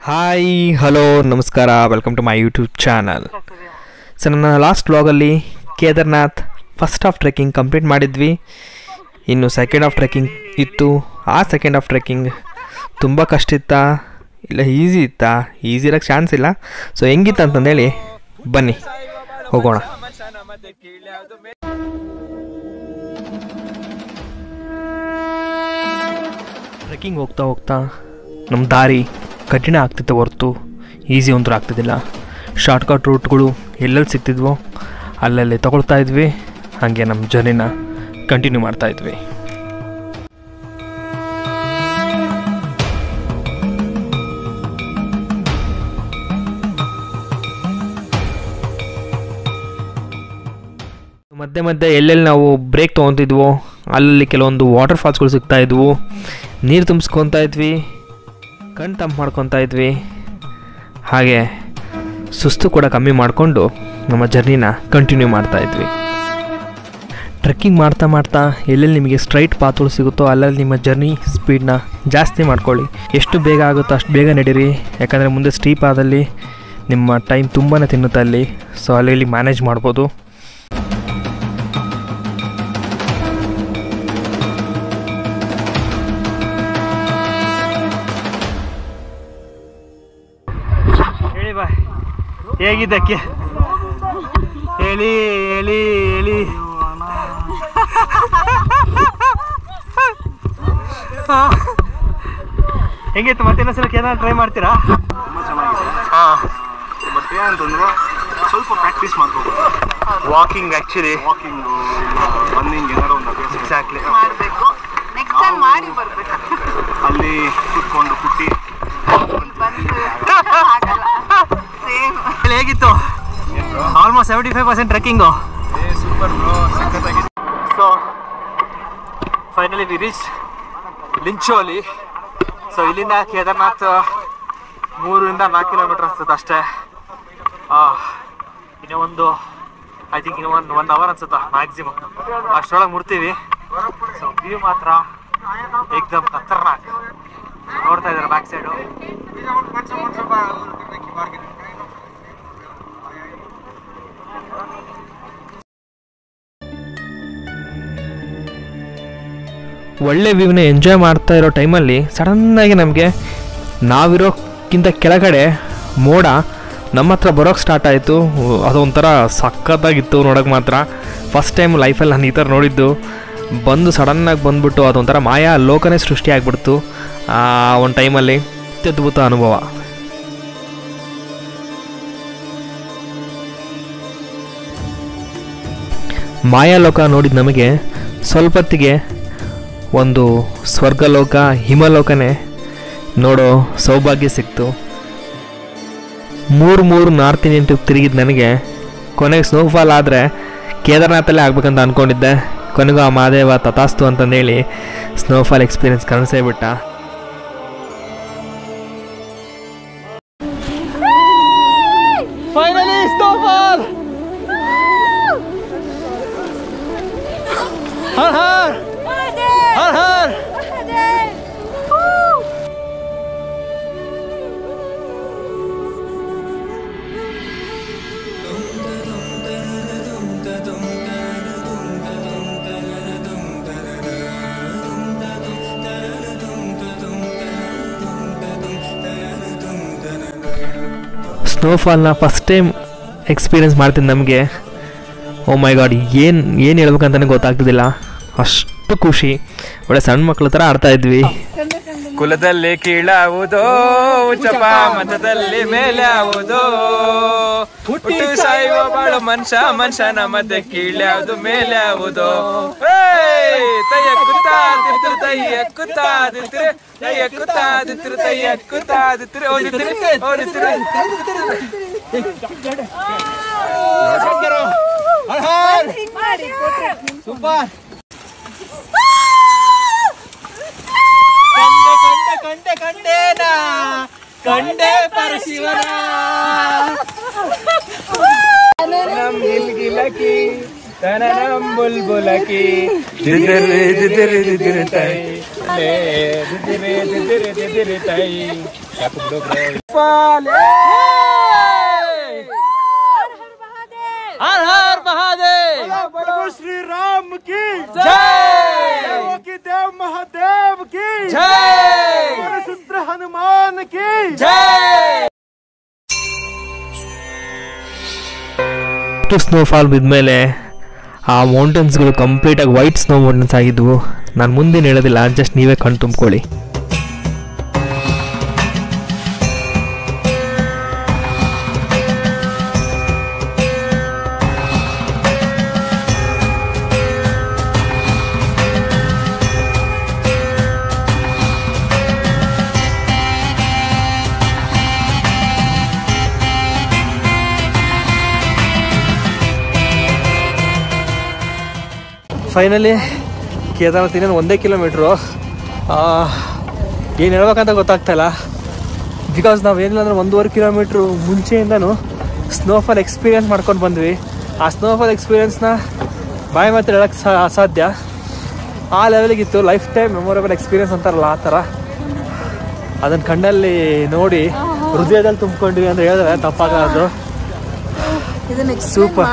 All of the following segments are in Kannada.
ಹಾಯ್ ಹಲೋ ನಮಸ್ಕಾರ, welcome to my YouTube channel. So ನನ್ನ ಲಾಸ್ಟ್ ವ್ಲಾಗಲ್ಲಿ Kedarnath first half trekking complete ಮಾಡಿದ್ವಿ. ಇನ್ನು ಸೆಕೆಂಡ್ ಹಾಫ್ ಟ್ರೆಕ್ಕಿಂಗ್ ಇತ್ತು. ಆ ಸೆಕೆಂಡ್ ಹಾಫ್ ಟ್ರೆಕ್ಕಿಂಗ್ ತುಂಬ ಕಷ್ಟ ಇತ್ತಾ ಇಲ್ಲ ಈಸಿ ಇತ್ತಾ? ಈಸಿ ಇರೋಕ್ಕೆ ಚಾನ್ಸ್ ಇಲ್ಲ. ಸೊ ಹೆಂಗಿತ್ತು ಅಂತಂದೇಳಿ ಬನ್ನಿ ಹೋಗೋಣ. ಟ್ರೆಕ್ಕಿಂಗ್ ಹೋಗ್ತಾ ಹೋಗ್ತಾ ನಮ್ಮ ದಾರಿ ಕಠಿಣ ಆಗ್ತಿತ್ತು ಹೊರತು ಈಸಿ ಒಂಥರ ಆಗ್ತಿದ್ದಿಲ್ಲ. ಶಾರ್ಟ್ಕಟ್ ರೂಟ್ಗಳು ಎಲ್ಲೆಲ್ಲಿ ಸಿಗ್ತಿದ್ವೋ ಅಲ್ಲಲ್ಲಿ ತಗೊಳ್ತಾ ಇದ್ವಿ. ಹಾಗೆ ನಮ್ಮ ಜರ್ನಿನ ಕಂಟಿನ್ಯೂ ಮಾಡ್ತಾಯಿದ್ವಿ. ಮಧ್ಯೆ ಮಧ್ಯೆ ಎಲ್ಲೆಲ್ಲಿ ನಾವು ಬ್ರೇಕ್ ತೊಗೊತಿದ್ವೋ ಅಲ್ಲಲ್ಲಿ ಕೆಲವೊಂದು ವಾಟರ್ ಫಾಲ್ಸ್ಗಳು ಸಿಗ್ತಾಯಿದ್ವು. ನೀರು ತುಂಬಿಸ್ಕೊತಾ ಇದ್ವಿ, ಕಣ್ಣು ತಂಪು ಮಾಡ್ಕೊತಾ ಇದ್ವಿ. ಹಾಗೆ ಸುಸ್ತು ಕೂಡ ಕಮ್ಮಿ ಮಾಡಿಕೊಂಡು ನಮ್ಮ ಜರ್ನಿನ ಕಂಟಿನ್ಯೂ ಮಾಡ್ತಾಯಿದ್ವಿ. ಟ್ರೆಕ್ಕಿಂಗ್ ಮಾಡ್ತಾ ಮಾಡ್ತಾ ಎಲ್ಲೆಲ್ಲಿ ನಿಮಗೆ ಸ್ಟ್ರೈಟ್ ಪಾತ್ಗಳು ಸಿಗುತ್ತೋ ಅಲ್ಲಲ್ಲಿ ನಿಮ್ಮ ಜರ್ನಿ ಸ್ಪೀಡನ್ನ ಜಾಸ್ತಿ ಮಾಡ್ಕೊಳ್ಳಿ. ಎಷ್ಟು ಬೇಗ ಆಗುತ್ತೋ ಅಷ್ಟು ಬೇಗ ನಡೀರಿ. ಯಾಕಂದರೆ ಮುಂದೆ ಸ್ಟೀಪ್ ಆದಲ್ಲಿ ನಿಮ್ಮ ಟೈಮ್ ತುಂಬಾ ತಿನ್ನುತ್ತೆ ಅಲ್ಲಿ. ಸೊ ಅಲ್ಲಿ ಮ್ಯಾನೇಜ್ ಮಾಡ್ಬೋದು. ಹೇಗಿದ್ದಕ್ಕೆ ಹೇಳಿ ಹೇಳಿ ಹೇಳಿ ಹೆಂಗಿತ್ತು? ಮತ್ತೆ ಇನ್ನೊಂದ್ಸಲ ಏನಾದ್ರು ಟ್ರೈ ಮಾಡ್ತೀರಾ? ತುಂಬ ಚೆನ್ನಾಗಿದೆ. ಬಟ್ ಏನಂತಂದ್ರೆ ಸ್ವಲ್ಪ ಪ್ರಾಕ್ಟೀಸ್ ಮಾಡ್ಕೋಬೋದು. ವಾಕಿಂಗ್ ಆ್ಯಕ್ಚುಲಿ ವಾಕಿಂಗು ರನ್ನಿಂಗ್ ಏನಾರು ಒಂದು ಅಭ್ಯಾಸ ಎಕ್ಸಾಕ್ಟ್ಲಿ ಮಾಡಬೇಕು. ನೆಕ್ಸ್ಟ್ ಟೈಮ್ ಮಾಡಿ ಬರಬೇಕು. ಅಲ್ಲಿ ಕುತ್ಕೊಂಡು ಕುಟ್ಟಿ ಹೇಗಿತ್ತು? Almost 75% trekking. ಸೂಪರ್ ಬ್ರೋ, ಸಖತ್ತಾಗಿದೆ. So finally we reach Linchauli. So ಇಲ್ಲಿಂದ ಕೇದಾರ್ನಾಥ್ 3-4 ಕಿಲೋಮೀಟರ್ ಅನ್ಸುತ್ತೆ ಅಷ್ಟೇ. ಇನ್ನೂ ಒಂದು ಐ ಥಿಂಕ್ ಇನ್ನೂ 1 ಅವರ್ ಅನ್ಸುತ್ತಾ ಮ್ಯಾಕ್ಸಿಮಮ್. ಅಷ್ಟರೊಳಗೆ ಮುಡ್ತೀವಿ. ಸೊ ವ್ಯೂ ಮಾತ್ರ ಏಕ್ದಮ್ ಖತರ್ನಾಕ್. ನೋಡ್ತಾ ಇದ್ದಾರೆ ಬ್ಯಾಕ್ ಸೈಡು. ಒಳ್ಳೆ ವ್ಯೂನ ಎಂಜಾಯ್ ಮಾಡ್ತಾ ಇರೋ ಟೈಮಲ್ಲಿ ಸಡನ್ನಾಗಿ ನಮಗೆ ನಾವಿರೋಕ್ಕಿಂತ ಕೆಳಗಡೆ ಮೋಡ ನಮ್ಮ ಹತ್ರ ಬರೋಕ್ಕೆ ಸ್ಟಾರ್ಟ್ ಆಯಿತು. ಅದೊಂಥರ ಸಖತ್ತಾಗಿತ್ತು ನೋಡೋಕೆ ಮಾತ್ರ. ಫಸ್ಟ್ ಟೈಮ್ ಲೈಫಲ್ಲಿ ನಾನು ಈ ಥರ ನೋಡಿದ್ದು. ಬಂದು ಸಡನ್ನಾಗಿ ಬಂದುಬಿಟ್ಟು ಅದೊಂಥರ ಮಾಯಾ ಲೋಕನೇ ಸೃಷ್ಟಿ ಆಗಿಬಿಡ್ತು ಒಂದು ಟೈಮಲ್ಲಿ. ಅತ್ಯದ್ಭುತ ಅನುಭವ. ಮಾಯಾಲೋಕ ನೋಡಿದ ನಮಗೆ ಸ್ವಲ್ಪತ್ತಿಗೆ ಒಂದು ಸ್ವರ್ಗಲೋಕ, ಹಿಮಲೋಕನೇ ನೋಡೋ ಸೌಭಾಗ್ಯ ಸಿಕ್ತು. 3 ನಾರ್ತ್ ಇಂಡಿಯನ್ ಟ್ರಿಪ್ ತಿರುಗಿದ್ದು ನನಗೆ ಕೊನೆಗೆ ಸ್ನೋಫಾಲ್ ಆದರೆ ಕೇದಾರ್ನಾಥಲ್ಲೇ ಆಗ್ಬೇಕಂತ ಅಂದ್ಕೊಂಡಿದ್ದೆ. ಕೊನೆಗೂ ಆ ಮಹಾದೇವ ತಥಾಸ್ತು ಅಂತಂದೇಳಿ ಸ್ನೋಫಾಲ್ ಎಕ್ಸ್ಪೀರಿಯನ್ಸ್ ಕನಸೇ ಬಿಟ್ಟ. Finally snowfall! ಹರ್ ಹರ್ ಹರ್ ಹರ್! ಸ್ನೋಫಾಲ್ನ ಫಸ್ಟ್ ಟೈಮ್ ಎಕ್ಸ್ಪೀರಿಯೆನ್ಸ್ ಮಾಡ್ತೀನಿ ನಮಗೆ. ಓ ಮೈ ಗಾಡ್, ಏನು ಹೇಳ್ಬೇಕಂತಲೇ ಗೊತ್ತಾಗ್ತಿದ್ದಿಲ್ಲ. ಅಷ್ಟು ಖುಷಿ. ಒಳ್ಳೆ ಸಣ್ಣ ಮಕ್ಕಳ ಥರ ಆಡ್ತಾ ಇದ್ವಿ. ಕುಲದಲ್ಲಿ ಕೀಳಾವುದೋ, ಉಚ್ಚಪ ಮತದಲ್ಲಿ ಮೇಲಾವುದೋ, ಹುಟ್ಟಿ ಸಾಯುವ ಬಾಳು ಮನುಷ್ಯನ ಮಧ್ಯೆ ಕೀಳ್ಯಾವುದು ಮೇಲಾವುದೋ. ತಯ್ಯ ಕುತ್ತಾದಿತ್ರು ತಯ್ಯ ಕುತ್ತಾದಿತ್ರೆ, ತಯ್ಯ ಕುತ್ತಾದಿತ್ರು ತಯ್ಯ ಕುತ್ತಾದಿತ್ರೆ, ಓದಿತ್ರಿ ಓದಿತ್ರಿ. ಸೂಪರ್. ಕಂಡೆ ಕಂಡೇನಾ ಕಂಡೆ ಪರಶಿವನ ನಮ್ ಗಿಲ್ಗಿಲಕಿ ತನನಂ ಬುಲ್ಬುಲಕಿ ದಿದಿರಿ ದಿದಿರಿ ದಿದಿರಿ ತೈ ಲೇ ದಿದಿರಿ ದಿದಿರಿ ದಿದಿರಿ ತೈ हर हर महादेव। प्रभु श्री राम की जय। की देव महादेव की जय। सूत्र हनुमान की जय। ಸ್ನೋಫಾಲ್ ಬಿದ್ಮೇಲೆ ಆ ಮೌಂಟೇನ್ಸ್ಗಳು ಕಂಪ್ಲೀಟಾಗಿ ವೈಟ್ ಸ್ನೋ ಮೌಂಟೇನ್ಸ್ ಆಗಿದ್ವು. ನಾನು ಮುಂದೇನು ಹೇಳೋದಿಲ್ಲ, ಜಸ್ಟ್ ನೀವೇ ಕಣ್ ತುಂಬ್ಕೊಳ್ಳಿ. ಫೈನಲಿ ಕೇದಾರನಾಥ್ ಇನ್ನೇನು 1 ಕಿಲೋಮೀಟ್ರು. ಏನು ಹೇಳ್ಬೇಕಂತ ಗೊತ್ತಾಗ್ತಾಯಿಲ್ಲ. ಬಿಕಾಸ್ ನಾವು ಏನಿಲ್ಲ ಅಂದರೆ 1.5 ಕಿಲೋಮೀಟ್ರು ಮುಂಚೆಯಿಂದನೂ ಸ್ನೋಫಾಲ್ ಎಕ್ಸ್ಪೀರಿಯೆನ್ಸ್ ಮಾಡ್ಕೊಂಡು ಬಂದ್ವಿ. ಆ ಸ್ನೋಫಾಲ್ ಎಕ್ಸ್ಪೀರಿಯೆನ್ಸ್ನ ಬಾಯಿ ಮಾತ್ರ ಹೇಳೋಕ್ಕೆ ಅಸಾಧ್ಯ. ಆ ಲೆವೆಲಿಗಿತ್ತು. ಲೈಫ್ ಟೈಮ್ ಮೆಮೊರೇಬಲ್ ಎಕ್ಸ್ಪೀರಿಯೆನ್ಸ್ ಅಂತಾರಲ್ಲ ಆ ಥರ. ಅದನ್ನು ಕಣ್ಣಲ್ಲಿ ನೋಡಿ ಹೃದಯದಲ್ಲಿ ತುಂಬ್ಕೊಂಡ್ವಿ ಅಂದರೆ ಹೇಳಿದ್ರೆ ತಪ್ಪಾಗೋದು. ಸೂಪರ್.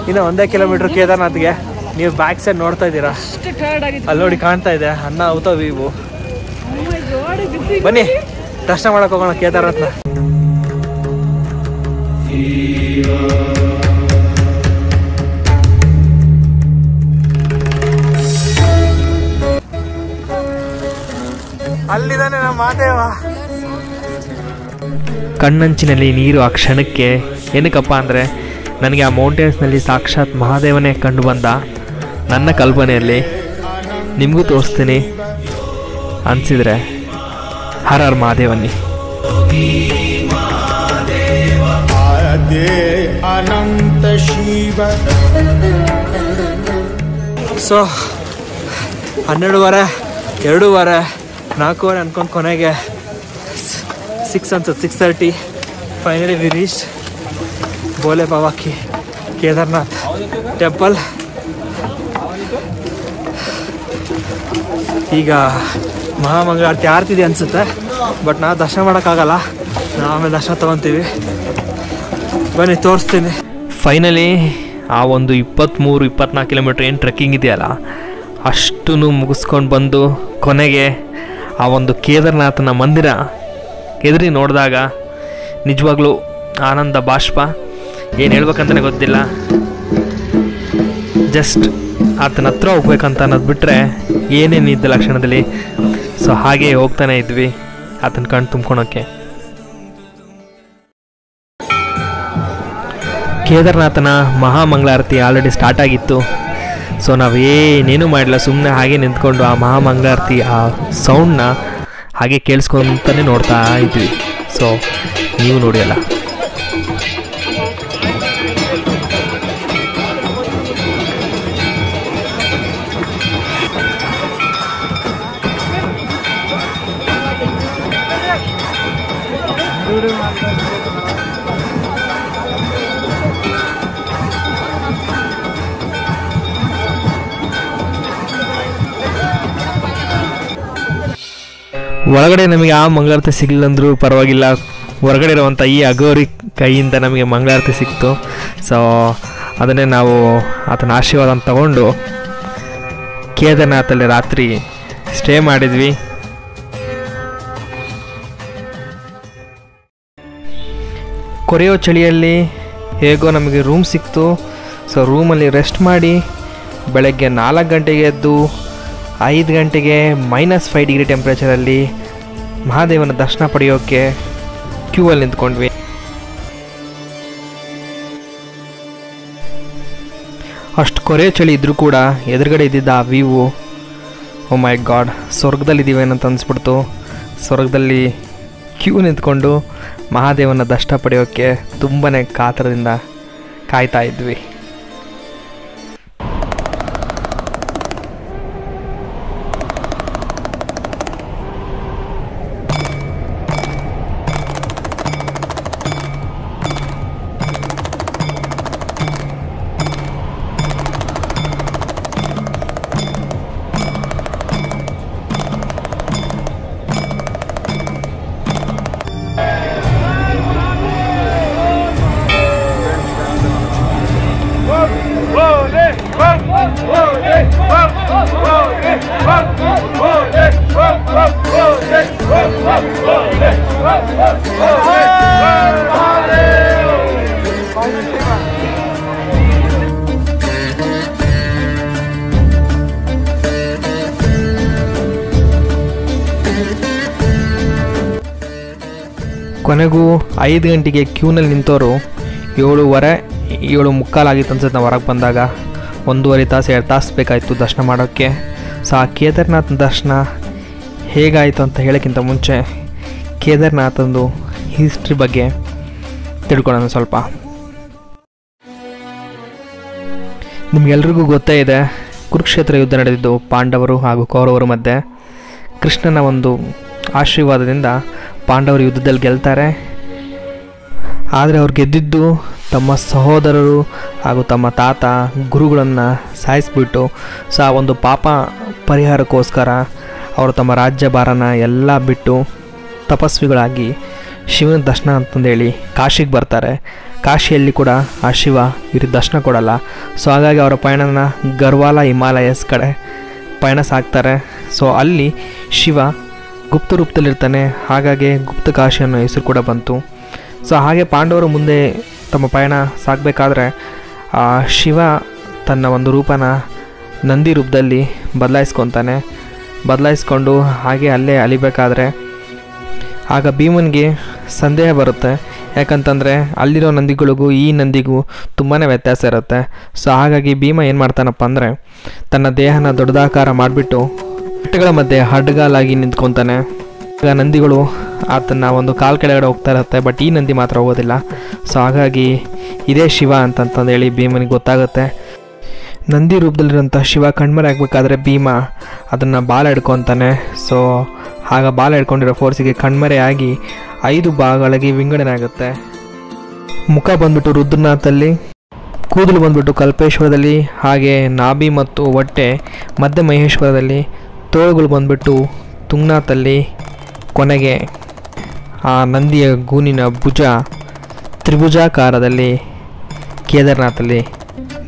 ಇನ್ನು 1 ಕಿಲೋಮೀಟ್ರ್ ಕೇದಾರ್ನಾಥ್ಗೆ. ನೀವು ಬ್ಯಾಕ್ ಸೈಡ್ ನೋಡ್ತಾ ಇದ್ದೀರಾ, ಅಲ್ಲಿ ನೋಡಿ ಕಾಣ್ತಾ ಇದೆ ಅನ್ನಾಹುತ ವೀವು. ಬನ್ನಿ ದರ್ಶನ ಮಾಡಕ್ ಹೋಗೋಣ ಕೇದಾರ್ನಾಥ್ನ. ಅಲ್ಲಿದ್ದಾನೆ ನಮ್ಮ ಮಹಾದೇವ. ಕಣ್ಣಂಚಿನಲ್ಲಿ ನೀರು ಆ ಕ್ಷಣಕ್ಕೆ ಏನಕ್ಕಪ್ಪ ಅಂದರೆ ನನಗೆ ಆ ಮೌಂಟೇನ್ಸ್ನಲ್ಲಿ ಸಾಕ್ಷಾತ್ ಮಹಾದೇವನೇ ಕಂಡು ಬಂದ ನನ್ನ ಕಲ್ಪನೆಯಲ್ಲಿ. ನಿಮಗೂ ತೋರಿಸ್ತೀನಿ ಅನಿಸಿದರೆ ಹರ ಹರ ಮಹಾದೇವನ್ನಿ. ಅನಂತ ಶಿವ. ಸೊ 12:30, 2:15, 4 ಅನ್ಕೊಂಡು ಕೊನೆಗೆ 6 ಅನ್ಸುತ್ತೆ, 6:30 finally we reach Bhole Baba Ki Kedarnath temple. ಈಗ ಮಹಾಮಂಗಳಾರತಿ ಆರ್ತಿದೆ ಅನಿಸುತ್ತೆ, ಬಟ್ ನಾವು ದರ್ಶನ ಮಾಡೋಕ್ಕಾಗಲ್ಲ. ನಾವು ಆಮೇಲೆ ದರ್ಶನ ತೊಗೊತೀವಿ. ಬನ್ನಿ ತೋರಿಸ್ತೀನಿ. ಫೈನಲಿ ಆ ಒಂದು 23-24 ಕಿಲೋಮೀಟ್ರ್ ಏನು ಟ್ರೆಕ್ಕಿಂಗ್ ಇದೆಯಲ್ಲ ಅಷ್ಟೂ ಮುಗಿಸ್ಕೊಂಡು ಬಂದು ಕೊನೆಗೆ ಆ ಒಂದು ಕೇದಾರ್ನಾಥನ ಮಂದಿರ ಎದುರಿ ನೋಡಿದಾಗ ನಿಜವಾಗ್ಲೂ ಆನಂದ ಬಾಷ್ಪ. ಏನು ಹೇಳ್ಬೇಕಂತಲೇ ಗೊತ್ತಿಲ್ಲ. ಜಸ್ಟ್ ಆತನ ಹತ್ರ ಹೋಗ್ಬೇಕಂತ ಅನ್ನೋದು ಬಿಟ್ಟರೆ ಏನೇನಿದ್ದ ಲಕ್ಷಣದಲ್ಲಿ. ಸೊ ಹಾಗೆ ಹೋಗ್ತಾನೆ ಇದ್ವಿ ಆತನ ಕಣ್ಣು ತುಂಬ್ಕೊಳೋಕ್ಕೆ. ಕೇದಾರ್ನಾಥನ ಮಹಾಮಂಗಳಾರತಿ ಆಲ್ರೆಡಿ ಸ್ಟಾರ್ಟ್ ಆಗಿತ್ತು. ಸೊ ನಾವೇನೇನು ಮಾಡಿಲ್ಲ, ಸುಮ್ಮನೆ ಹಾಗೆ ನಿಂತ್ಕೊಂಡು ಆ ಮಹಾಮಂಗಳಾರತಿ ಆ ಸೌಂಡ್ನ ಹಾಗೆ ಕೇಳಿಸ್ಕೊಂತಾನೆ ನೋಡ್ತಾ ಇದ್ವಿ. ಸೊ ನೀವು ನೋಡಿ ಅಲ್ಲ. ಒಳಗಡೆ ನಮಗೆ ಆ ಮಂಗಳಾರತಿ ಸಿಗಲಿಲ್ಲಂದ್ರೂ ಪರವಾಗಿಲ್ಲ, ಹೊರಗಡೆ ಇರುವಂಥ ಈ ಅಗೋರಿ ಕೈಯಿಂದ ನಮಗೆ ಮಂಗಳಾರತಿ ಸಿಕ್ತು. ಸೊ ಅದನ್ನೇ ನಾವು ಆತನ ಆಶೀರ್ವಾದ ತಗೊಂಡು ಕೇದಾರ್ನಾಥಲ್ಲಿ ರಾತ್ರಿ ಸ್ಟೇ ಮಾಡಿದ್ವಿ. ಕೊರೆಯೋ ಚಳಿಯಲ್ಲಿ ಹೇಗೋ ನಮಗೆ ರೂಮ್ ಸಿಕ್ತು. ಸೊ ರೂಮಲ್ಲಿ ರೆಸ್ಟ್ ಮಾಡಿ ಬೆಳಗ್ಗೆ 4 ಗಂಟೆಗೆ ಎದ್ದು 5 ಗಂಟೆಗೆ -5 ಡಿಗ್ರಿ ಟೆಂಪ್ರೇಚರಲ್ಲಿ ಮಹಾದೇವನ ದರ್ಶನ ಪಡೆಯೋಕ್ಕೆ ಕ್ಯೂ ಅಲ್ಲಿ ನಿಂತ್ಕೊಂಡ್ವಿ. ಅಷ್ಟು ಕೊರೆ ಚಳಿ ಇದ್ದರೂ ಕೂಡ ಎದುರುಗಡೆ ಇದ್ದಿದ್ದ ಆ ವ್ಯೂವು, ಓ ಮೈ ಗಾಡ್, ಸ್ವರ್ಗದಲ್ಲಿದ್ದೀವಿ ಅಂತ ಅನಿಸ್ಬಿಡ್ತು. ಸ್ವರ್ಗದಲ್ಲಿ ಕ್ಯೂ ನಿಂತ್ಕೊಂಡು ಮಹಾದೇವನ ದರ್ಶನ ಪಡೆಯೋಕ್ಕೆ ತುಂಬಾ ಕಾತರದಿಂದ ಕಾಯ್ತಾ ಇದ್ವಿ. ಕೊನೆಗೂ 5 ಗಂಟೆಗೆ ಕ್ಯೂನಲ್ಲಿ ನಿಂತವರು 7:15 7:45 ಆಗಿತ್ತು ಅನ್ಸುತ್ತೆ ನಾವು ಹೊರಗೆ ಬಂದಾಗ. 1.5 ತಾಸು 2 ತಾಸು ಬೇಕಾಯಿತು ದರ್ಶನ ಮಾಡೋಕ್ಕೆ. ಸೊ ಆ ಕೇದಾರ್ನಾಥ್ ದರ್ಶನ ಹೇಗಾಯಿತು ಅಂತ ಹೇಳೋಕ್ಕಿಂತ ಮುಂಚೆ ಕೇದಾರ್ನಾಥಂದು ಹಿಸ್ಟ್ರಿ ಬಗ್ಗೆ ತಿಳ್ಕೊಳ್ಳೋಣ ಸ್ವಲ್ಪ. ನಿಮಗೆಲ್ರಿಗೂ ಗೊತ್ತೇ ಇದೆ, ಕುರುಕ್ಷೇತ್ರ ಯುದ್ಧ ನಡೆದಿದ್ದು ಪಾಂಡವರು ಹಾಗೂ ಕೌರವರ ಮಧ್ಯೆ. ಕೃಷ್ಣನ ಒಂದು ಆಶೀರ್ವಾದದಿಂದ ಪಾಂಡವರು ಯುದ್ಧದಲ್ಲಿ ಗೆಲ್ತಾರೆ. ಆದರೆ ಅವ್ರು ಗೆದ್ದಿದ್ದು ತಮ್ಮ ಸಹೋದರರು ಹಾಗೂ ತಮ್ಮ ತಾತ ಗುರುಗಳನ್ನು ಸಾಯಿಸಿಬಿಟ್ಟು. ಸೊ ಆ ಒಂದು ಪಾಪ ಪರಿಹಾರಕ್ಕೋಸ್ಕರ ಅವರು ತಮ್ಮ ರಾಜ್ಯಭಾರನ ಎಲ್ಲ ಬಿಟ್ಟು ತಪಸ್ವಿಗಳಾಗಿ ಶಿವನ ದರ್ಶನ ಅಂತಂದೇಳಿ ಕಾಶಿಗೆ ಬರ್ತಾರೆ. ಕಾಶಿಯಲ್ಲಿ ಕೂಡ ಆ ಶಿವ ಇವ್ರಿಗೆ ದರ್ಶನ ಕೊಡಲ್ಲ. ಸೊ ಹಾಗಾಗಿ ಅವರ ಪಯಣನ ಗರ್ವಾಲ ಹಿಮಾಲಯಸ್ ಕಡೆ ಪಯಣ ಸಾಕ್ತಾರೆ. ಸೊ ಅಲ್ಲಿ ಶಿವ ಗುಪ್ತ ರೂಪದಲ್ಲಿರ್ತಾನೆ, ಹಾಗಾಗಿ ಗುಪ್ತ ಕಾಶಿ ಅನ್ನೋ ಹೆಸರು ಕೂಡ ಬಂತು. ಸೊ ಹಾಗೆ ಪಾಂಡವರು ಮುಂದೆ ತಮ್ಮ ಪಯಣ ಸಾಗಬೇಕಾದ್ರೆ ಶಿವ ತನ್ನ ಒಂದು ರೂಪನ ನಂದಿ ರೂಪದಲ್ಲಿ ಬದಲಾಯಿಸ್ಕೊಂಡು ಹಾಗೆ ಅಲ್ಲೇ ಅಲಿಬೇಕಾದ್ರೆ ಆಗ ಭೀಮನಿಗೆ ಸಂದೇಹ ಬರುತ್ತೆ. ಯಾಕಂತಂದರೆ ಅಲ್ಲಿರೋ ನಂದಿಗಳಿಗೂ ಈ ನಂದಿಗೂ ತುಂಬಾ ವ್ಯತ್ಯಾಸ ಇರುತ್ತೆ. ಸೊ ಹಾಗಾಗಿ ಭೀಮ ಏನು ಮಾಡ್ತಾನಪ್ಪ ಅಂದರೆ ತನ್ನ ದೇಹನ ದೊಡ್ಡದಾಕಾರ ಮಾಡಿಬಿಟ್ಟು ಬೆಟ್ಟಗಳ ಮಧ್ಯೆ ಅಡ್ಡಗಾಲಾಗಿ ನಿಂತ್ಕೊತಾನೆ. ಆಗ ನಂದಿಗಳು ಆತನ ಒಂದು ಕಾಲು ಕೆಳಗಡೆ ಹೋಗ್ತಾ ಇರುತ್ತೆ, ಬಟ್ ಈ ನಂದಿ ಮಾತ್ರ ಹೋಗೋದಿಲ್ಲ. ಸೊ ಹಾಗಾಗಿ ಇದೇ ಶಿವ ಅಂತಂತಂದೇಳಿ ಭೀಮನಿಗೆ ಗೊತ್ತಾಗುತ್ತೆ. ನಂದಿ ರೂಪದಲ್ಲಿರೋಂಥ ಶಿವ ಕಣ್ಮರೆ ಆಗಬೇಕಾದ್ರೆ ಭೀಮ ಅದನ್ನು ಬಾಲ ಹಿಡ್ಕೊತಾನೆ. ಸೊ ಆಗ ಬಾಲ ಹಿಡ್ಕೊಂಡಿರೋ ಫೋರ್ಸಿಗೆ ಕಣ್ಮರೆ ಆಗಿ 5 ಭಾಗಗಳಿಗೆ ವಿಂಗಡಣೆ ಆಗುತ್ತೆ. ಮುಖ ಬಂದ್ಬಿಟ್ಟು ರುದ್ರನಾಥಲ್ಲಿ, ಕೂದಲು ಬಂದ್ಬಿಟ್ಟು ಕಲ್ಪೇಶ್ವರದಲ್ಲಿ, ಹಾಗೆ ನಾಭಿ ಮತ್ತು ಹೊಟ್ಟೆ ಮಧ್ಯ ಮಹೇಶ್ವರದಲ್ಲಿ, ತೋಳುಗಳು ಬಂದ್ಬಿಟ್ಟು ತುಂಗನಾಥಲ್ಲಿ, ಕೊನೆಗೆ ಆ ನಂದಿಯ ಗೂನಿನ ಭುಜ ತ್ರಿಭುಜಾಕಾರದಲ್ಲಿ ಕೇದಾರ್ನಾಥಲ್ಲಿ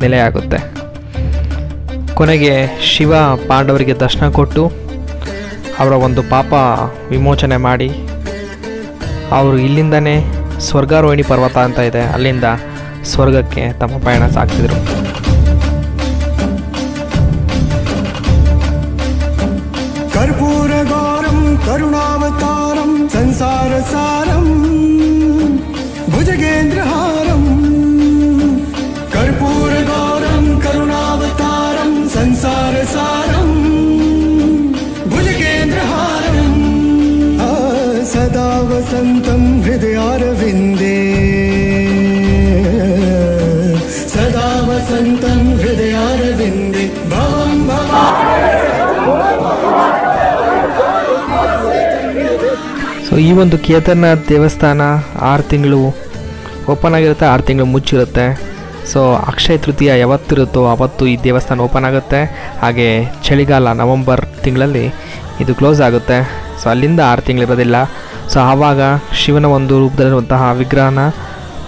ನೆಲೆಯಾಗುತ್ತೆ. ಕೊನೆಗೆ ಶಿವ ಪಾಂಡವರಿಗೆ ದರ್ಶನ ಕೊಟ್ಟು ಅವರ ಒಂದು ಪಾಪ ವಿಮೋಚನೆ ಮಾಡಿ ಅವರು ಇಲ್ಲಿಂದನೇ ಸ್ವರ್ಗಾರೋಹಿಣಿ ಪರ್ವತ ಅಂತ ಇದೆ, ಅಲ್ಲಿಂದ ಸ್ವರ್ಗಕ್ಕೆ ತಮ್ಮ ಪಯಣ ಸಾಗ್ತಿದ್ರು. कर्पूर गौरम करुणावतारम संसार सारम भुजगेंद्रहारम कर्पूर गौरम करुणावतारम संसार सारम भुजगेंद्रहारम सदा वसंतम हृदयारविंदे सदा वसंतम हृदयारविंदे भवं भवं. ಸೊ ಈ ಒಂದು ಕೇದಾರ್ನಾಥ್ ದೇವಸ್ಥಾನ 6 ತಿಂಗಳು ಓಪನ್ ಆಗಿರುತ್ತೆ, 6 ತಿಂಗಳು ಮುಚ್ಚಿರುತ್ತೆ. ಸೊ ಅಕ್ಷಯ ತೃತೀಯ ಯಾವತ್ತಿರುತ್ತೋ ಅವತ್ತು ಈ ದೇವಸ್ಥಾನ ಓಪನ್ ಆಗುತ್ತೆ. ಹಾಗೆ ಚಳಿಗಾಲ ನವಂಬರ್ ತಿಂಗಳಲ್ಲಿ ಇದು ಕ್ಲೋಸ್ ಆಗುತ್ತೆ. ಸೊ ಅಲ್ಲಿಂದ 6 ತಿಂಗಳಿರೋದಿಲ್ಲ. ಸೊ ಆವಾಗ ಶಿವನ ಒಂದು ರೂಪದಲ್ಲಿರುವಂತಹ ವಿಗ್ರಹನ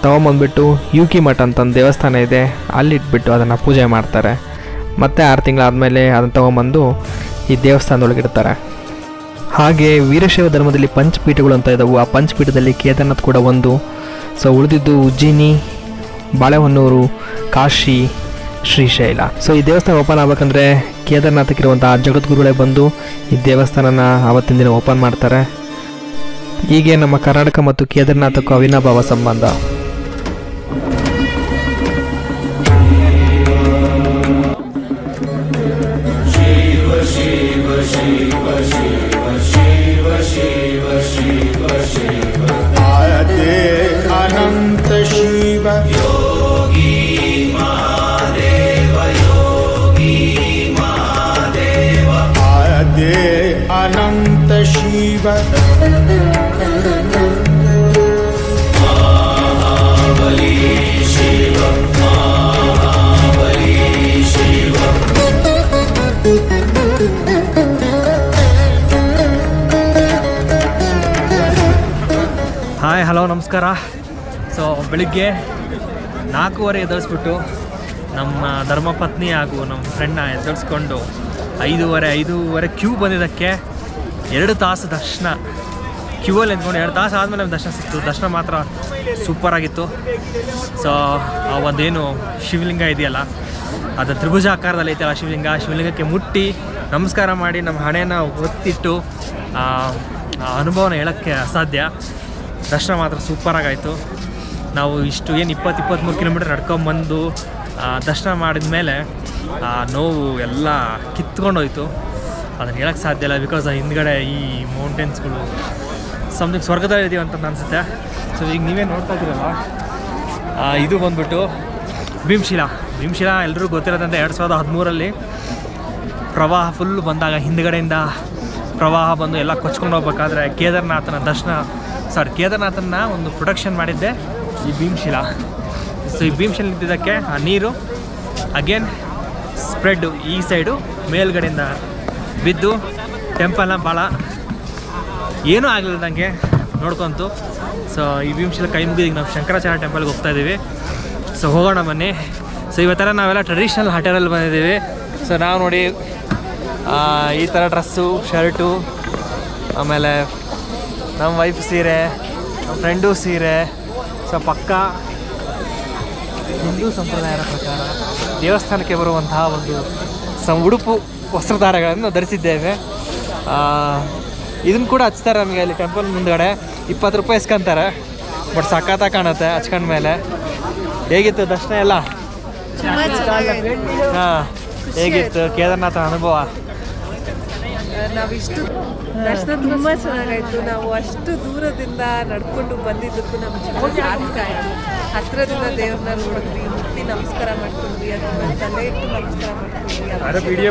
ತೊಗೊಂಬಂದ್ಬಿಟ್ಟು ಯೂಕಿ ಮಠ ಅಂತ ಒಂದು ದೇವಸ್ಥಾನ ಇದೆ, ಅಲ್ಲಿಟ್ಬಿಟ್ಟು ಅದನ್ನು ಪೂಜೆ ಮಾಡ್ತಾರೆ. ಮತ್ತು 6 ತಿಂಗಳಾದಮೇಲೆ ಅದನ್ನು ತೊಗೊಂಬಂದು ಈ ದೇವಸ್ಥಾನದೊಳಗಿಡ್ತಾರೆ. ಹಾಗೆ ವೀರಶೈವ ಧರ್ಮದಲ್ಲಿ ಪಂಚಪೀಠಗಳು ಅಂತ ಇದ್ದಾವೆ. ಆ ಪಂಚಪೀಠದಲ್ಲಿ ಕೇದಾರ್ನಾಥ್ ಕೂಡ ಒಂದು. ಸೊ ಉಳಿದಿದ್ದು ಉಜ್ಜಿನಿ, ಬಾಳೆಹೊನ್ನೂರು, ಕಾಶಿ, ಶ್ರೀಶೈಲ. ಸೊ ಈ ದೇವಸ್ಥಾನ ಓಪನ್ ಆಗಬೇಕಂದ್ರೆ ಕೇದಾರ್ನಾಥಕ್ಕಿರುವಂಥ ಜಗದ್ಗುರುಗಳೇ ಬಂದು ಈ ದೇವಸ್ಥಾನನ ಆವತ್ತಿನ ದಿನ ಓಪನ್ ಮಾಡ್ತಾರೆ. ಹೀಗೆ ನಮ್ಮ ಕರ್ನಾಟಕ ಮತ್ತು ಕೇದಾರ್ನಾಥಕ್ಕೂ ಅವಿನಾಭಾವ ಸಂಬಂಧ. अनंत शिव योगी महादेव आदे अनंत शिव महाबली शिव ಹಾಯ್, ಹಲೋ, ನಮಸ್ಕಾರ. ಸೊ ಬೆಳಿಗ್ಗೆ 4:15 ಎದ್ದೇಳಿಸ್ಬಿಟ್ಟು ನಮ್ಮ ಧರ್ಮಪತ್ನಿ ಹಾಗೂ ನಮ್ಮ ಫ್ರೆಂಡ್ನ ಎದ್ದೇಳಿಸ್ಕೊಂಡು 5:30 ಕ್ಯೂ ಬಂದಿದ್ದಕ್ಕೆ 2 ತಾಸು ದರ್ಶನ ಕ್ಯೂವಲ್ಲಿ ನಿಂತ್ಕೊಂಡು 2 ತಾಸು ಆದಮೇಲೆ ನಮ್ಗೆ ದರ್ಶನ ಸಿಕ್ತು. ದರ್ಶನ ಮಾತ್ರ ಸೂಪರಾಗಿತ್ತು. ಸೊ ಒಂದೇನು ಶಿವಲಿಂಗ ಇದೆಯಲ್ಲ, ಅದು ತ್ರಿಭುಜ ಆಕಾರದಲ್ಲಿ ಐತಲ್ಲ ಶಿವಲಿಂಗಕ್ಕೆ ಮುಟ್ಟಿ ನಮಸ್ಕಾರ ಮಾಡಿ ನಮ್ಮ ಹಣೆನ ಒತ್ತಿಟ್ಟು ಆ ಅನುಭವನ ಹೇಳೋಕ್ಕೆ ಅಸಾಧ್ಯ. ದರ್ಶನ ಮಾತ್ರ ಸೂಪರಾಗಾಯಿತು. ನಾವು ಇಷ್ಟು ಏನು 20-23 ಕಿಲೋಮೀಟರ್ ನಡ್ಕೊಂಬಂದು ದರ್ಶನ ಮಾಡಿದ ಮೇಲೆ ಆ ನೋವು ಎಲ್ಲ ಕಿತ್ಕೊಂಡೋಯ್ತು. ಅದನ್ನು ಹೇಳೋಕ್ಕೆ ಸಾಧ್ಯ ಇಲ್ಲ. ಬಿಕಾಸ್ ಹಿಂದ್ಗಡೆ ಈ ಮೌಂಟೇನ್ಸ್ಗಳು ಸಮಥಿಂಗ್ ಸ್ವರ್ಗದಲ್ಲಿ ಇದೀವಿ ಅಂತ ಅನಿಸುತ್ತೆ. ಸೊ ಈಗ ನೀವೇ ನೋಡ್ತಾ ಇದ್ದೀರಲ್ಲ, ಇದು ಬಂದ್ಬಿಟ್ಟು ಭೀಮಶಿಲಾ ಎಲ್ರಿಗೂ ಗೊತ್ತಿರೋದಂತೆ 2013 ಪ್ರವಾಹ ಫುಲ್ ಬಂದಾಗ ಹಿಂದ್ಗಡೆಯಿಂದ ಪ್ರವಾಹ ಬಂದು ಎಲ್ಲ ಕೊಚ್ಕೊಂಡು ಹೋಗ್ಬೇಕಾದ್ರೆ ಕೇದಾರ್ನಾಥನ ಒಂದು ಪ್ರೊಟೆಕ್ಷನ್ ಮಾಡಿದ್ದೆ ಈ ಭೀಮಶಿಲಾ. ಸೊ ಈ ಭೀಮಶಿಲಾ ನಿಂತಿದ್ದಕ್ಕೆ ಆ ನೀರು ಅಗೇನ್ ಸ್ಪ್ರೆಡ್ ಈ ಸೈಡು ಮೇಲ್ಗಡೆಯಿಂದ ಬಿದ್ದು ಟೆಂಪಲ್ನ ಭಾಳ ಏನೂ ಆಗಲಿಲ್ಲದಂಗೆ ನೋಡ್ಕೊಂತು. ಸೊ ಈ ಭೀಮಶಿಲಾ ಕೈ ಮುಗಿದಿಗೆ ನಾವು ಶಂಕರಾಚಾರ್ಯ ಟೆಂಪಲ್ಗೆ ಹೋಗ್ತಾಯಿದ್ದೀವಿ. ಸೊ ಹೋಗೋಣ ಬನ್ನಿ. ಸೊ ಇವತ್ತರ ನಾವೆಲ್ಲ ಟ್ರೆಡಿಷ್ನಲ್ ಹಟೇರಲ್ಲಿ ಬಂದಿದ್ದೀವಿ. ಸೊ ನಾವು ನೋಡಿ ಈ ಥರ ಡ್ರೆಸ್ಸು, ಶರ್ಟು, ಆಮೇಲೆ ನಮ್ಮ ವೈಫ್ ಸೀರೆ, ನಮ್ಮ ಫ್ರೆಂಡು ಸೀರೆ. ಸೊ ಪಕ್ಕ ಹಿಂದೂ ಸಂಪ್ರದಾಯದ ಪ್ರಕಾರ ದೇವಸ್ಥಾನಕ್ಕೆ ಬರುವಂತಹ ಒಂದು ಉಡುಪು ವಸ್ತ್ರಧಾರಗಳನ್ನು ಧರಿಸಿದ್ದೇವೆ. ಇದನ್ನು ಕೂಡ ಹಚ್ತಾರೆ ನಮಗೆ ಅಲ್ಲಿ ಟೆಂಪಲ್ ಮುಂದ್ಗಡೆ. 20 ರೂಪಾಯಿ ಇಸ್ಕೊಂತಾರೆ. ಬಟ್ ಸಖತ್ತಾಗಿ ಕಾಣುತ್ತೆ ಹಚ್ಕೊಂಡ್ಮೇಲೆ. ಹೇಗಿತ್ತು ದರ್ಶನ ಎಲ್ಲ? ಹಾಂ, ಹೇಗಿತ್ತು ಕೇದಾರ್ನಾಥ ಅನುಭವ? ನಾವಿಷ್ಟು ದರ್ಶನ ತುಂಬ ಚೆನ್ನಾಗಾಯಿತು. ನಾವು ಅಷ್ಟು ದೂರದಿಂದ ನಡ್ಕೊಂಡು ಬಂದಿದ್ದಕ್ಕೂ ನಮ್ಮ ಜೀವನ ಸಾರ್ಥಕ ಆಯಿತು. ಹತ್ತಿರದಿಂದ ದೇವ್ರನ್ನ ನೋಡಿದ್ವಿ, ಮುಟ್ಟಿ ನಮಸ್ಕಾರ ಮಾಡ್ಕೊಂಡ್ವಿ, ಅದನ್ನ ತಲೆ ಇಟ್ಟು ನಮಸ್ಕಾರ ಮಾಡ್ಕೊಂಡ್ವಿ.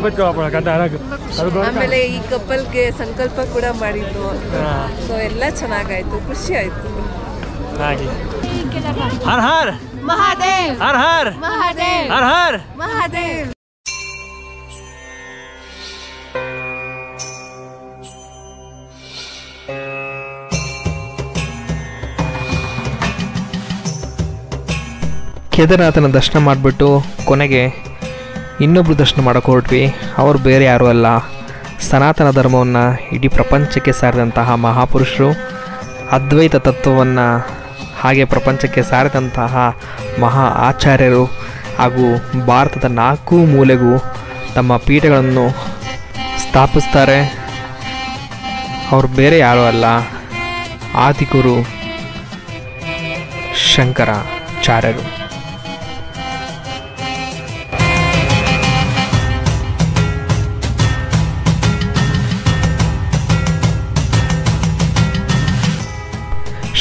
ಆಮೇಲೆ ಈ ಕಪಲ್ಗೆ ಸಂಕಲ್ಪ ಕೂಡ ಮಾಡಿದ್ರು. ಸೊ ಎಲ್ಲ ಚೆನ್ನಾಗಾಯ್ತು, ಖುಷಿ ಆಯಿತು. ಹರ್ ಹರ್ ಮಹಾದೇವ್, ಹರ್ ಹರ್ ಮಹಾದೇವ್, ಹರ್ ಹರ್ ಮಹಾದೇವ್. ಕೇದಾರನಾಥನ ದರ್ಶನ ಮಾಡಿಬಿಟ್ಟು ಕೊನೆಗೆ ಇನ್ನೊಬ್ರು ದರ್ಶನ ಮಾಡೋಕೆ ಹೊರಟ್ವಿ. ಅವರು ಬೇರೆ ಯಾರೂ ಅಲ್ಲ, ಸನಾತನ ಧರ್ಮವನ್ನು ಇಡೀ ಪ್ರಪಂಚಕ್ಕೆ ಸಾರಿದಂತಹ ಮಹಾಪುರುಷರು, ಅದ್ವೈತ ತತ್ವವನ್ನು ಹಾಗೆ ಪ್ರಪಂಚಕ್ಕೆ ಸಾರಿದಂತಹ ಮಹಾ ಆಚಾರ್ಯರು, ಹಾಗೂ ಭಾರತದ 4 ಮೂಲೆಗೂ ತಮ್ಮ ಪೀಠಗಳನ್ನು ಸ್ಥಾಪಿಸ್ತಾರೆ. ಅವರು ಬೇರೆ ಯಾರೂ ಅಲ್ಲ, ಆದಿಗುರು ಶಂಕರಾಚಾರ್ಯರು.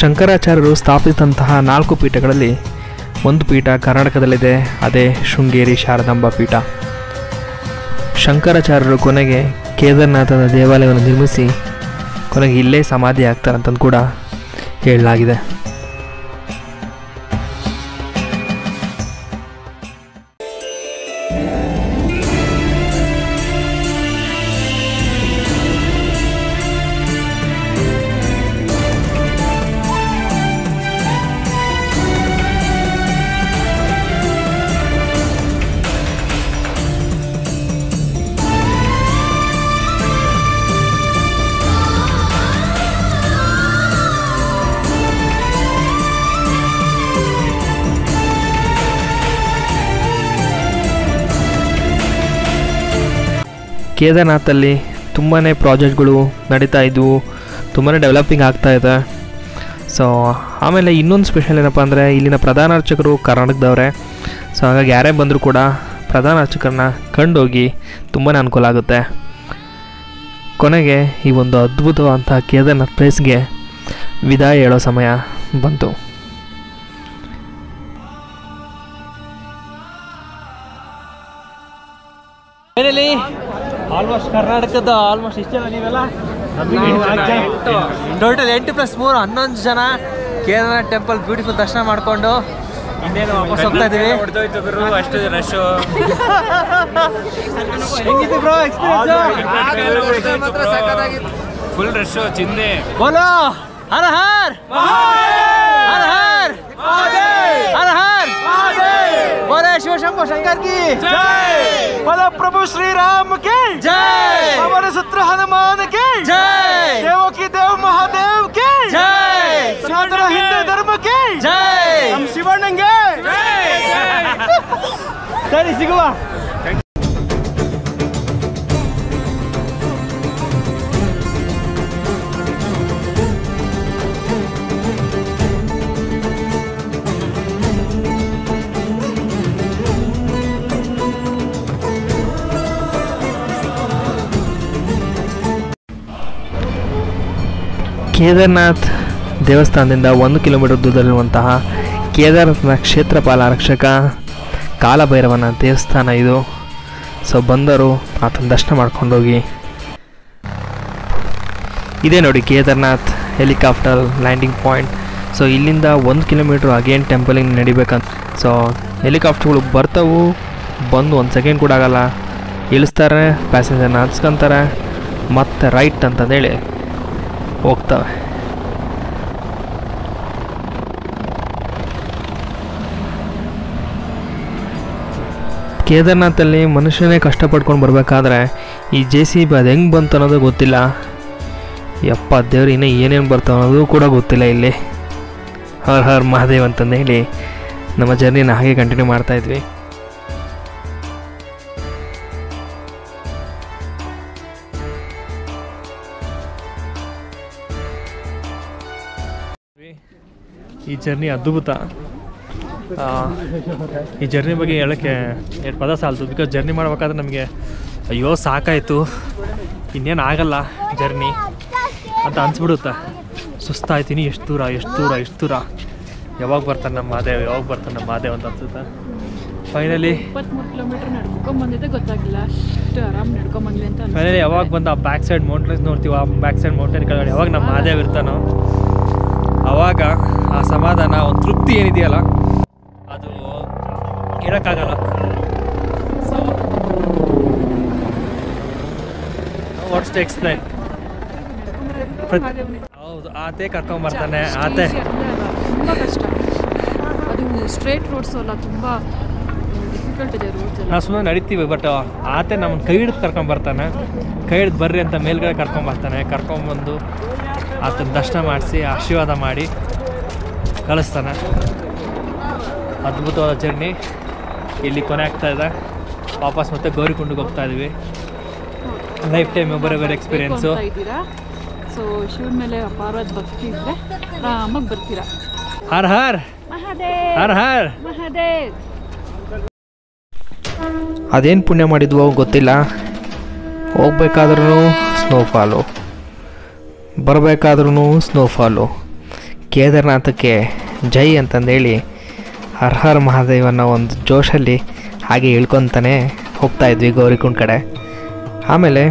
ಶಂಕರಾಚಾರ್ಯರು ಸ್ಥಾಪಿಸಿದಂತಹ 4 ಪೀಠಗಳಲ್ಲಿ ಒಂದು ಪೀಠ ಕರ್ನಾಟಕದಲ್ಲಿದೆ, ಅದೇ ಶೃಂಗೇರಿ ಶಾರದಾಂಬಾ ಪೀಠ. ಶಂಕರಾಚಾರ್ಯರು ಕೊನೆಗೆ ಕೇದಾರನಾಥದ ದೇವಾಲಯವನ್ನು ನಿರ್ಮಿಸಿ ಕೊನೆಗೆ ಇಲ್ಲೇ ಸಮಾಧಿ ಆಗ್ತಾರಂತಂದು ಕೂಡ ಹೇಳಲಾಗಿದೆ. ಕೇದಾರ್ನಾಥಲ್ಲಿ ತುಂಬಾ ಪ್ರಾಜೆಕ್ಟ್ಗಳು ನಡೀತಾ ಇದ್ವು, ತುಂಬಾ ಡೆವಲಪಿಂಗ್ ಆಗ್ತಾಯಿದೆ. ಸೊ ಆಮೇಲೆ ಇನ್ನೊಂದು ಸ್ಪೆಷಲ್ ಏನಪ್ಪ ಅಂದರೆ ಇಲ್ಲಿನ ಪ್ರಧಾನ ಅರ್ಚಕರು ಕರ್ನಾಟಕದವರೇ. ಸೊ ಹಾಗಾಗಿ ಯಾರೇ ಬಂದರೂ ಕೂಡ ಪ್ರಧಾನ ಅರ್ಚಕರನ್ನ ಕಂಡೋಗಿ ತುಂಬಾ ಅನುಕೂಲ ಆಗುತ್ತೆ. ಕೊನೆಗೆ ಈ ಒಂದು ಅದ್ಭುತವಾದಂಥ ಕೇದಾರ್ನಾಥ್ ಪ್ಲೇಸ್ಗೆ ವಿದಾಯ ಹೇಳೋ ಸಮಯ ಬಂತು. ಫೈನಲಿ ಆಲ್ಮೋಸ್ಟ್ ಕರ್ನಾಟಕದ ಆಲ್ಮೋಸ್ಟ್ ಇಷ್ಟೆಲ್ಲ ನೀವೆಲ್ಲ ಟೋಟಲ್ 8+3 11 ಜನ ಕೇದಾರ್ನಾಥ್ ಟೆಂಪಲ್ ಬ್ಯೂಟಿಫುಲ್ ದರ್ಶನ ಮಾಡಿಕೊಂಡು ಇನ್ನೇನು ವಾಪಸ್ ಹೋಗ್ತಾ ಇದೀವಿ. ಅಷ್ಟು ರಶ್ ಹೆಂಗಿತ್ತು ಬ್ರೋ ಎಕ್ಸ್ಪೀರಿಯನ್ಸ್? ಫುಲ್ ರಶ್ ಚಿಂದೆ. ಬೋಲೋ ಹರ ಹರ್ ಹರ ಹರ್ ಹರ ಹರ್ बोले शिव शंभो शंकर की जय, बोलो प्रभु श्री राम की जय, हमारे पुत्र हनुमान की जय, देवों की देव महादेव की ಸರಿ ಸಿಗುವ. ಕೇದಾರ್ನಾಥ್ ದೇವಸ್ಥಾನದಿಂದ 1 ಕಿಲೋಮೀಟರ್ ದೂರದಲ್ಲಿರುವಂತಹ ಕೇದಾರನಾಥನ ಕ್ಷೇತ್ರಪಾಲ ಆರಕ್ಷಕ ಕಾಲಭೈರವನ ದೇವಸ್ಥಾನ ಇದು. ಸೊ ಬಂದರು ಆತನ ದರ್ಶನ ಮಾಡ್ಕೊಂಡೋಗಿ. ಇದೇ ನೋಡಿ Kedarnath helicopter landing point. So ಇಲ್ಲಿಂದ 1 ಕಿಲೋಮೀಟ್ರ್ ಅಗೇನ್ ಟೆಂಪಲಿಗೆ ನಡಿಬೇಕಂತ. ಸೊ ಹೆಲಿಕಾಪ್ಟರ್ಗಳು ಬರ್ತಾವು, ಬಂದು 1 ಸೆಕೆಂಡ್ ಕೂಡ ಆಗಲ್ಲ, ಇಳಿಸ್ತಾರೆ, ಪ್ಯಾಸೆಂಜರ್ನ ಹತ್ಸ್ಕೊತಾರೆ, ಮತ್ತೆ ರೈಟ್ ಅಂತಂದೇಳಿ ಹೋಗ್ತವೆ. ಕೇದಾರ್ನಾಥಲ್ಲಿ ಮನುಷ್ಯನೇ ಕಷ್ಟಪಡ್ಕೊಂಡು ಬರಬೇಕಾದ್ರೆ ಈ JCB ಅದು ಹೆಂಗೆ ಬಂತು ಅನ್ನೋದು ಗೊತ್ತಿಲ್ಲ. ಯಪ್ಪ ದೇವ್ರು ಇನ್ನೂ ಏನೇನು ಬರ್ತಾವೆ ಅನ್ನೋದು ಕೂಡ ಗೊತ್ತಿಲ್ಲ. ಇಲ್ಲಿ ಹರ್ ಹರ್ ಮಹಾದೇವ್ ಅಂತಂದು ಹೇಳಿ ನಮ್ಮ ಜರ್ನಿನ ಹಾಗೆ ಕಂಟಿನ್ಯೂ ಮಾಡ್ತಾಯಿದ್ವಿ. ಈ ಜರ್ನಿ ಅದ್ಭುತ. ಈ ಜರ್ನಿ ಬಗ್ಗೆ ಹೇಳೋಕ್ಕೆ 2 ಪದ ಸಾಲದು. ಬಿಕಾಸ್ ಜರ್ನಿ ಮಾಡ್ಬೇಕಾದ್ರೆ ನಮಗೆ ಅಯ್ಯೋ ಸಾಕಾಯಿತು, ಇನ್ನೇನು ಆಗಲ್ಲ ಜರ್ನಿ ಅಂತ ಅನಿಸ್ಬಿಡುತ್ತೆ. ಸುಸ್ತಾಯ್ತೀನಿ, ಎಷ್ಟು ದೂರ ಯಾವಾಗ ಬರ್ತಾನೆ ನಮ್ಮ ಮಾದೇವ್ ಅಂತ ಅನ್ಸುತ್ತೆ. ಫೈನಲಿ 23 ಕಿಲೋಮೀಟರ್ ನಡ್ಕೊಂಬಂದಿದ್ದೆ ಗೊತ್ತಾಗಿಲ್ಲ, ಅಷ್ಟು ಆರಾಮ್ ನಡ್ಕೊಂಬಂದ್ವಿ ಅಂತ. ಫೈನಲಿ ಯಾವಾಗ ಬಂದು ಆ ಬ್ಯಾಕ್ ಸೈಡ್ ಮೌಂಟೇನ್ಸ್ ನೋಡ್ತೀವಿ, ಆ ಬ್ಯಾಕ್ ಸೈಡ್ ಮೌಂಟೇನ್ ಕೆಳಗಡೆ ಯಾವಾಗ ನಮ್ಮ ಮಾದೇವ್ ಇರ್ತಾನೋ ಆವಾಗ ಆ ಸಮಾಧಾನ, ಒಂದು ತೃಪ್ತಿ ಏನಿದೆಯಲ್ಲ ಅದು ಹೇಳೋಕ್ಕಾಗಲ್ಲ. So what's to explain. ಹೌದು, ಆತೆ ಕರ್ಕೊಂಬರ್ತಾನೆ. ಆತೆ ತುಂಬ ಕಷ್ಟ. ಅದು ಸ್ಟ್ರೇಟ್ ರೋಡ್ಸು ಅಲ್ಲ, ತುಂಬ ಡಿಫಿಕಲ್ಟ್ ಇದೆ ರೋಡ್ಸ್ ಎಲ್ಲ. ನಾವು ಸುಮ್ಮನೆ ನಡೀತೀವಿ, ಬಟ್ ಆತೆ ನಮ್ಮನ್ನು ಕೈ ಹಿಡಿದು ಕರ್ಕೊಂಬರ್ತಾನೆ. ಕೈ ಹಿಡಿದು ಬರ್ರಿ ಅಂತ ಮೇಲ್ಗಡೆ ಕರ್ಕೊಂಬರ್ತಾನೆ. ಕರ್ಕೊಂಬಂದು ಆತನ ದರ್ಶನ ಮಾಡಿಸಿ ಆಶೀರ್ವಾದ ಮಾಡಿ ಕಳಿಸ್ತಾನೆ. ಅದ್ಭುತವಾದ ಜರ್ನಿ ಇಲ್ಲಿ ಕೊನೆ ಆಗ್ತಾಯಿದೆ. ವಾಪಸ್ ಮತ್ತೆ ಗೌರಿಕುಂಡಿಗೆ ಹೋಗ್ತಾ ಇದ್ವಿ. ಲೈಫ್ ಟೈಮ್ ಬೇರೆ ಎಕ್ಸ್ಪೀರಿಯೆನ್ಸು. ಸೊ ಶಿವನ ಮೇಲೆ ಅಪಾರವಾದ ಭಕ್ತಿ ಇದ್ದರೆ ಆರಾಮಾಗಿ ಬರ್ತೀರಾ. ಹರ್ ಹರ್ ಮಹಾದೇವ್, ಹರ್ ಹರ್ ಮಹಾದೇವ್. ಅದೇನು ಪುಣ್ಯ ಮಾಡಿದ್ವೋ ಗೊತ್ತಿಲ್ಲ. ಹೋಗ್ಬೇಕಾದ್ರೂ ಸ್ನೋಫಾಲು, ಬರಬೇಕಾದ್ರೂ ಸ್ನೋಫಾಲು. ಕೇದಾರ್ನಾಥಕ್ಕೆ ಜೈ ಅಂತಂದೇಳಿ ಹರ್ ಹರ್ ಮಹಾದೇವನ ಒಂದು ಜೋಶಲ್ಲಿ ಹಾಗೆ ಇಳ್ಕೊತಾನೆ ಹೋಗ್ತಾಯಿದ್ವಿ ಗೌರಿಕುಂಡ್ ಕಡೆ. ಆಮೇಲೆ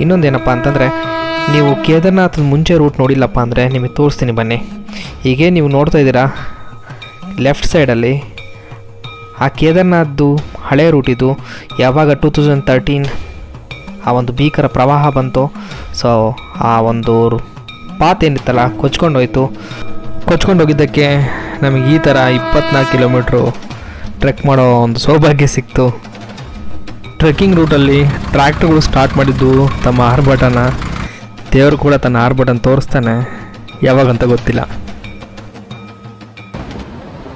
ಇನ್ನೊಂದೇನಪ್ಪ ಅಂತಂದರೆ, ನೀವು ಕೇದಾರ್ನಾಥದ ಮುಂಚೆ ರೂಟ್ ನೋಡಿಲ್ಲಪ್ಪ ಅಂದರೆ ನಿಮಗೆ ತೋರಿಸ್ತೀನಿ ಬನ್ನಿ. ಹೀಗೆ ನೀವು ನೋಡ್ತಾ ಇದ್ದೀರಾ ಲೆಫ್ಟ್ ಸೈಡಲ್ಲಿ ಆ ಕೇದಾರ್ನಾಥದ್ದು ಹಳೆ ರೂಟ್ ಇದು. ಯಾವಾಗ 2013 ಆ ಒಂದು ಭೀಕರ ಪ್ರವಾಹ ಬಂತು, ಸೊ ಆ ಒಂದು ಪಾತ್ ಏನಿತ್ತಲ್ಲ ಕೊಚ್ಕೊಂಡೋಗಿದ್ದಕ್ಕೆ ನಮಗೆ ಈ ಥರ 24 ಕಿಲೋಮೀಟ್ರು ಟ್ರೆಕ್ ಮಾಡೋ ಒಂದು ಸೌಭಾಗ್ಯ ಸಿಕ್ತು. ಟ್ರೆಕ್ಕಿಂಗ್ ರೂಟಲ್ಲಿ ಟ್ರ್ಯಾಕ್ಟರ್ಗಳು ಸ್ಟಾರ್ಟ್ ಮಾಡಿದ್ದು ತಮ್ಮ ಆರ್ಭಟನ. ದೇವರು ಕೂಡ ತನ್ನ ಆರ್ಭಟನ ತೋರಿಸ್ತಾನೆ, ಯಾವಾಗಂತ ಗೊತ್ತಿಲ್ಲ.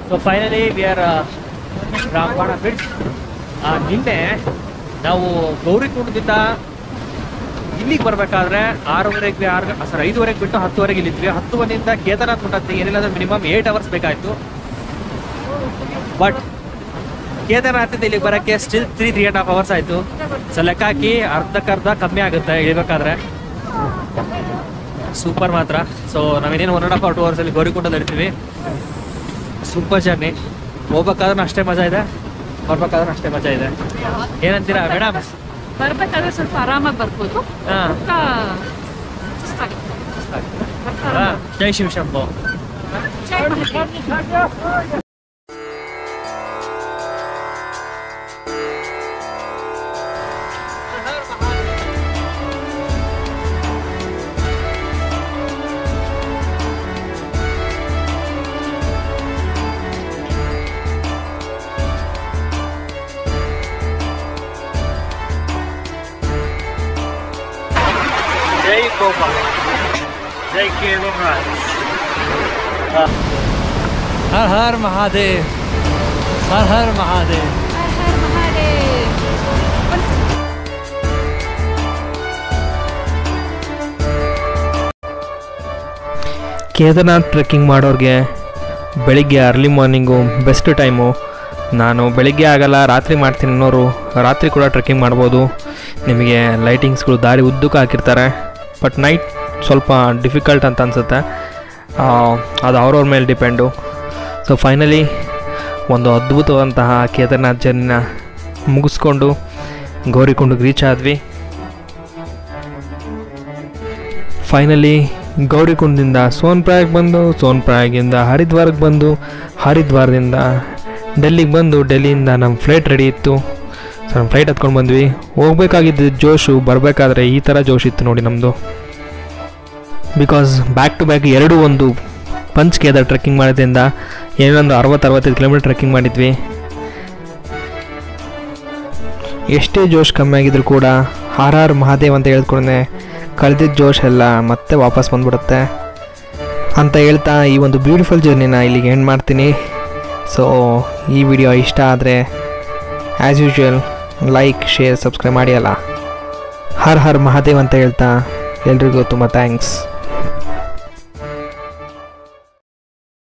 ಸೊ ಫೈನಲಿ ವಿ ಆರ್ ರಾಮಬಾಣ ಬ್ರಿಡ್ಜ್. ನಿನ್ನೆ ನಾವು ಗೌರಿಕುಂಡದಿಂದ ಇಲ್ಲಿಗೆ ಬರಬೇಕಾದ್ರೆ 5:30 ಬಿಟ್ಟು 10:00 ಇಲ್ಲಿದ್ವಿ. 10:00 ಕೇದಾರ್ನಾಥ್ ಮುಟ್ಟತ್ತೆ ಏನಿಲ್ಲ ಅಂದ್ರೆ ಮಿನಿಮಮ್ 8 ಅವರ್ಸ್ ಬೇಕಾಯಿತು. ಬಟ್ ಕೇದಾರ್ನಾಥದಿಂದ ಇಲ್ಲಿಗೆ ಬರೋಕ್ಕೆ ಸ್ಟಿಲ್ 3.5 ಅವರ್ಸ್ ಆಯಿತು. ಸೊ ಲೆಕ್ಕ ಹಾಕಿ ಅರ್ಧಕ್ಕರ್ಧ ಕಮ್ಮಿ ಆಗುತ್ತೆ ಇಳಿಬೇಕಾದ್ರೆ. ಸೂಪರ್ ಮಾತ್ರ. ಸೊ ನಾವೇನೇನು 1.5 ಅವರ್ಸಲ್ಲಿ ಗೌರಿಕುಂಡಲ್ಲಿ ಇರ್ತೀವಿ. Super journey. ಹೋಗ್ಬೇಕಾದ್ರೂ ಅಷ್ಟೇ ಮಜಾ ಇದೆ, ಬರ್ಬೇಕಾದ್ರೂ ಅಷ್ಟೇ ಮಜಾ ಇದೆ. ಏನಂತೀರಾ ಮೇಡಮ್? ಬರ್ಬೇಕಾದ್ರೆ ಸ್ವಲ್ಪ ಆರಾಮಾಗಿ ಬರ್ಬೋದು. ಜೈ ಶಿವ ಶಂಭೋ. जय गोपाल, जय केदारनाथ। हर हर महादेव, हर हर महादेव, हर हर महादेव। ಕೇದಾರ್ನಾಥ್ ಟ್ರೆಕ್ಕಿಂಗ್ ಮಾಡೋರಿಗೆ ಬೆಳಿಗ್ಗೆ ಅರ್ಲಿ ಮಾರ್ನಿಂಗು ಬೆಸ್ಟ್ ಟೈಮು. ನಾನು ಬೆಳಿಗ್ಗೆ ಆಗಲ್ಲ ರಾತ್ರಿ ಮಾಡ್ತೀನಿ ಅನ್ನೋರು ರಾತ್ರಿ ಕೂಡ ಟ್ರೆಕ್ಕಿಂಗ್ ಮಾಡ್ಬೋದು. ನಿಮಗೆ ಲೈಟಿಂಗ್ಸ್ಗಳು ದಾರಿ ಉದ್ದಕ್ಕೆ ಹಾಕಿರ್ತಾರೆ. ಬಟ್ ನೈಟ್ ಸ್ವಲ್ಪ ಡಿಫಿಕಲ್ಟ್ ಅಂತ ಅನಿಸುತ್ತೆ. ಅದು ಅವ್ರವ್ರ ಮೇಲೆ ಡಿಪೆಂಡು. ಸೊ ಫೈನಲಿ ಒಂದು ಅದ್ಭುತವಂತಹ ಕೇದಾರ್ನಾಥ್ ಜರ್ನಿನ ಮುಗಿಸ್ಕೊಂಡು ಗೌರಿಕುಂಡಕ್ಕೆ ರೀಚ್ ಆದ್ವಿ. ಫೈನಲಿ ಗೌರಿಕುಂಡದಿಂದ ಸೋನ್ಪ್ರಯಾಗ್ ಬಂದು, ಸೋನ್ಪ್ರಯಾಗಿಂದ ಹರಿದ್ವಾರಕ್ಕೆ ಬಂದು, ಹರಿದ್ವಾರದಿಂದ ಡೆಲ್ಲಿಗೆ ಬಂದು, ಡೆಲ್ಲಿಯಿಂದ ನಮ್ಮ ಫ್ಲೈಟ್ ರೆಡಿ ಇತ್ತು. ಸೊ ನಮ್ಮ ಫ್ಲೈಟ್ ಹತ್ಕೊಂಡು ಬಂದ್ವಿ. ಹೋಗ್ಬೇಕಾಗಿದ್ದ ಜೋಶು ಬರಬೇಕಾದ್ರೆ ಈ ಥರ ಜೋಶ್ ಇತ್ತು ನೋಡಿ ನಮ್ಮದು. ಬಿಕಾಸ್ ಬ್ಯಾಕ್ ಟು ಬ್ಯಾಕ್ ಎರಡೂ ಒಂದು ಪಂಚ್ ಕೇದಾರ್ ಟ್ರೆಕ್ಕಿಂಗ್ ಮಾಡೋದ್ರಿಂದ ಏನೊಂದು 60-65 ಕಿಲೋಮೀಟರ್ ಟ್ರೆಕ್ಕಿಂಗ್ ಮಾಡಿದ್ವಿ. ಎಷ್ಟೇ ಜೋಶ್ ಕಮ್ಮಿ ಆಗಿದ್ರು ಕೂಡ ಹರ್ ಹರ್ ಮಹಾದೇವ್ ಅಂತ ಹೇಳ್ಕೊಂಡೆ ಕಳೆದಿದ್ದ ಜೋಶ್ ಎಲ್ಲ ಮತ್ತೆ ವಾಪಸ್ ಬಂದ್ಬಿಡುತ್ತೆ ಅಂತ ಹೇಳ್ತಾ ಈ ಒಂದು ಬ್ಯೂಟಿಫುಲ್ ಜರ್ನಿನ ಇಲ್ಲಿಗೆ ಎಂಡ್ ಮಾಡ್ತೀನಿ. ಸೊ ಈ ವಿಡಿಯೋ ಇಷ್ಟ ಆದರೆ as usual like, share, subscribe ಮಾಡಿ ಅಲ್ಲ. ಹರ್ ಹರ್ ಮಹಾದೇವ್ ಅಂತ ಹೇಳ್ತಾ ಎಲ್ರಿಗೂ ತುಂಬ ಥ್ಯಾಂಕ್ಸ್.